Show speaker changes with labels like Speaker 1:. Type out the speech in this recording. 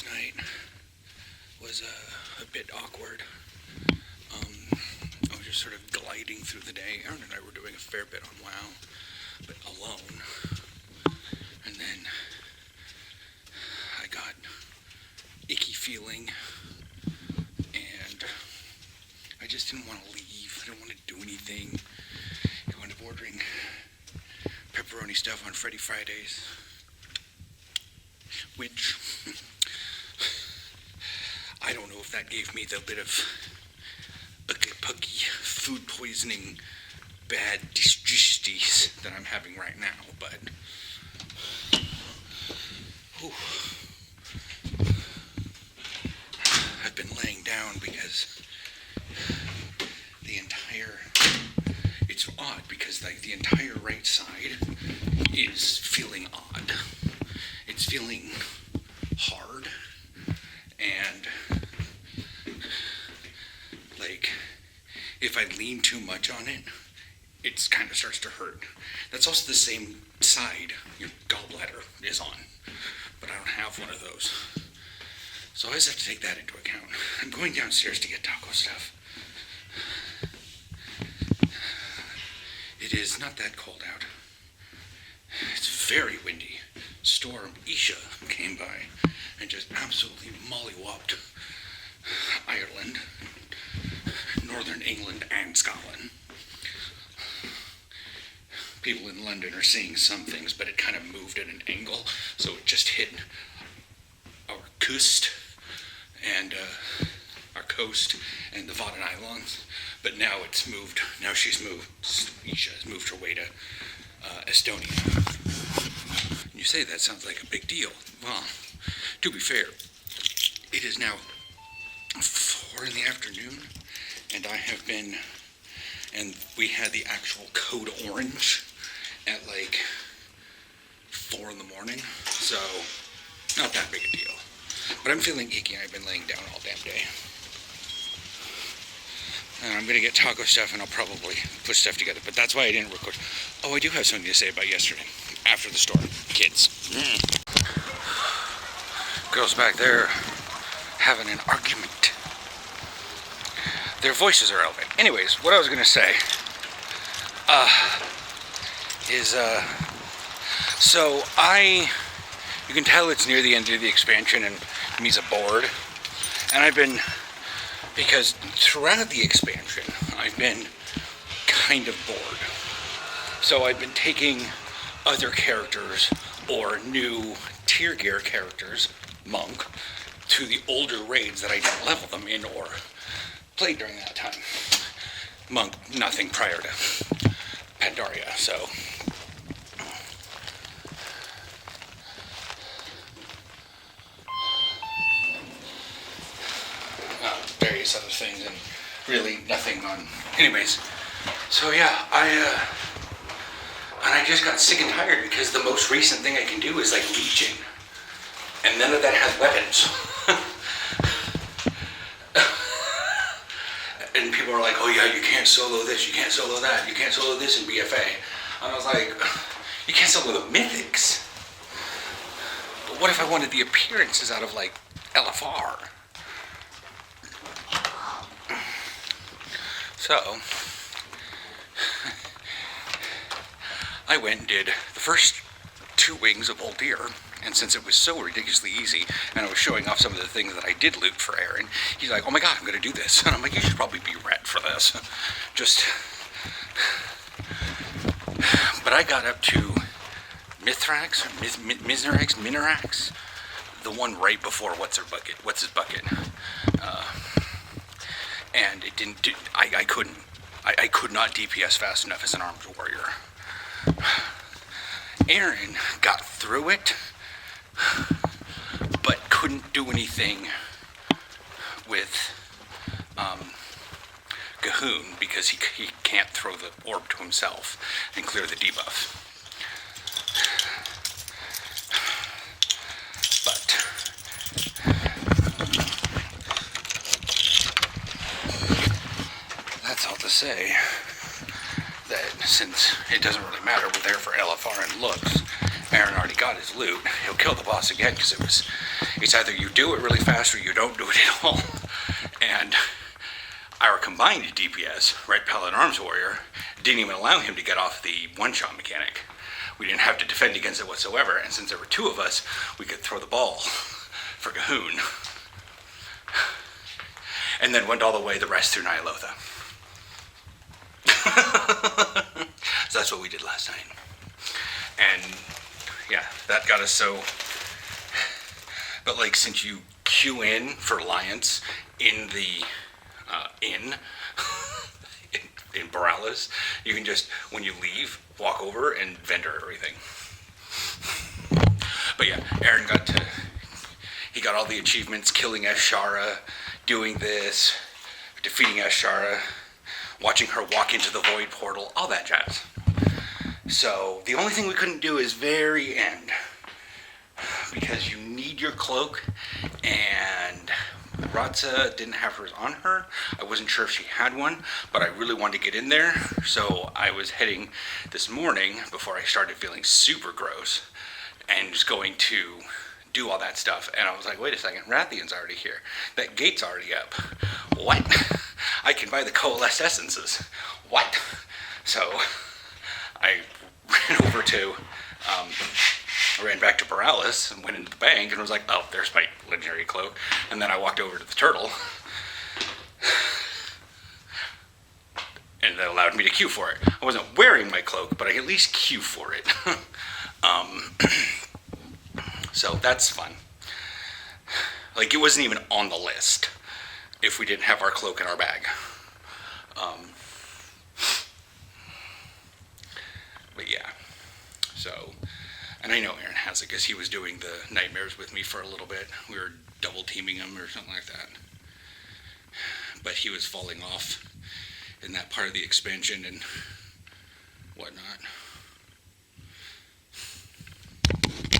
Speaker 1: last night was a bit awkward. I was just sort of gliding through the day. Aaron and I were doing a fair bit on WoW, but alone. And then I got icky feeling, and I just didn't want to leave. I didn't want to do anything. I wound up ordering pepperoni stuff on Freddy Fridays, which I don't know if that gave me the bit of uggy food poisoning bad digesties that I'm having right now, but I've been laying down because it's odd because like the entire right side is feeling odd. It's feeling hard, and like if I lean too much on it, it kind of starts to hurt. That's also the same side your gallbladder is on, but I don't have one of those. So I always have to take that into account. I'm going downstairs to get taco stuff. It is not that cold out. It's very windy. Storm Isha came by and just absolutely mollywopped Ireland, Northern England, and Scotland. People in London are seeing some things, but it kind of moved at an angle, so it just hit our coast and the Vodden Islands. But now it's moved. Now Isha has moved her way to Estonia. You say that sounds like a big deal. Well, to be fair, it is now 4 in the afternoon, and we had the actual code orange at like 4 in the morning, so not that big a deal. But I'm feeling icky. I've been laying down all damn day. And I'm going to get taco stuff, and I'll probably put stuff together. But that's why I didn't record. Oh, I do have something to say about yesterday. After the storm. Kids. Girls back there having an argument. Their voices are elevated. Anyways, what I was going to say is, you can tell it's near the end of the expansion, and me's a bored. And because throughout the expansion, I've been kind of bored. So I've been taking other characters or new tier gear characters, Monk, to the older raids that I didn't level them in or played during that time. Monk, nothing prior to Pandaria, so. Various other things, and really nothing on. Anyways, so yeah, I just got sick and tired because the most recent thing I can do is like Legion, and none of that has weapons. And people are like, oh yeah, you can't solo this, you can't solo that, you can't solo this in BFA. And I was like, you can't solo the mythics. But what if I wanted the appearances out of like LFR? So, I went and did the first 2 wings of Old Deer, and since it was so ridiculously easy, and I was showing off some of the things that I did loot for Aaron, he's like, oh my god, I'm going to do this. And I'm like, you should probably be red for this. But I got up to Mithrax, Minarax, the one right before what's his bucket. And it didn't do, I could not DPS fast enough as an armed warrior. Aaron got through it, but couldn't do anything with Gahoon because he can't throw the orb to himself and clear the debuff. Say that since it doesn't really matter, we're there for LFR and looks. Aaron already got his loot. He'll kill the boss again because it was It's either you do it really fast or you don't do it at all. And our combined DPS, Right Paladin Arms Warrior, didn't even allow him to get off the one-shot mechanic. We didn't have to defend against it whatsoever, and since there were two of us, we could throw the ball for Cahoon. And then went all the way the rest through Nyalotha. So that's what we did last night. And yeah, that got us so... But like, since you queue in for Alliance in the inn in Borales, you can just, when you leave, walk over and vendor everything. But yeah, Aaron he got all the achievements, killing Ashara, doing this, defeating Ashara, watching her walk into the Void Portal, all that jazz. So the only thing we couldn't do is very end, because you need your cloak, and Ratza didn't have hers on her. I wasn't sure if she had one, but I really wanted to get in there, so I was heading this morning before I started feeling super gross and just going to do all that stuff, and I was like, wait a second, Rathian's already here. That gate's already up. What? I can buy the Coalesced Essences. What? So I ran back to Borales and went into the bank and was like, oh, there's my legendary cloak. And then I walked over to the turtle, and that allowed me to queue for it. I wasn't wearing my cloak, but I could at least queue for it. So that's fun. Like, it wasn't even on the list if we didn't have our cloak in our bag. But yeah, so, and I know Aaron has it because he was doing the nightmares with me for a little bit. We were double teaming him or something like that. But he was falling off in that part of the expansion and whatnot.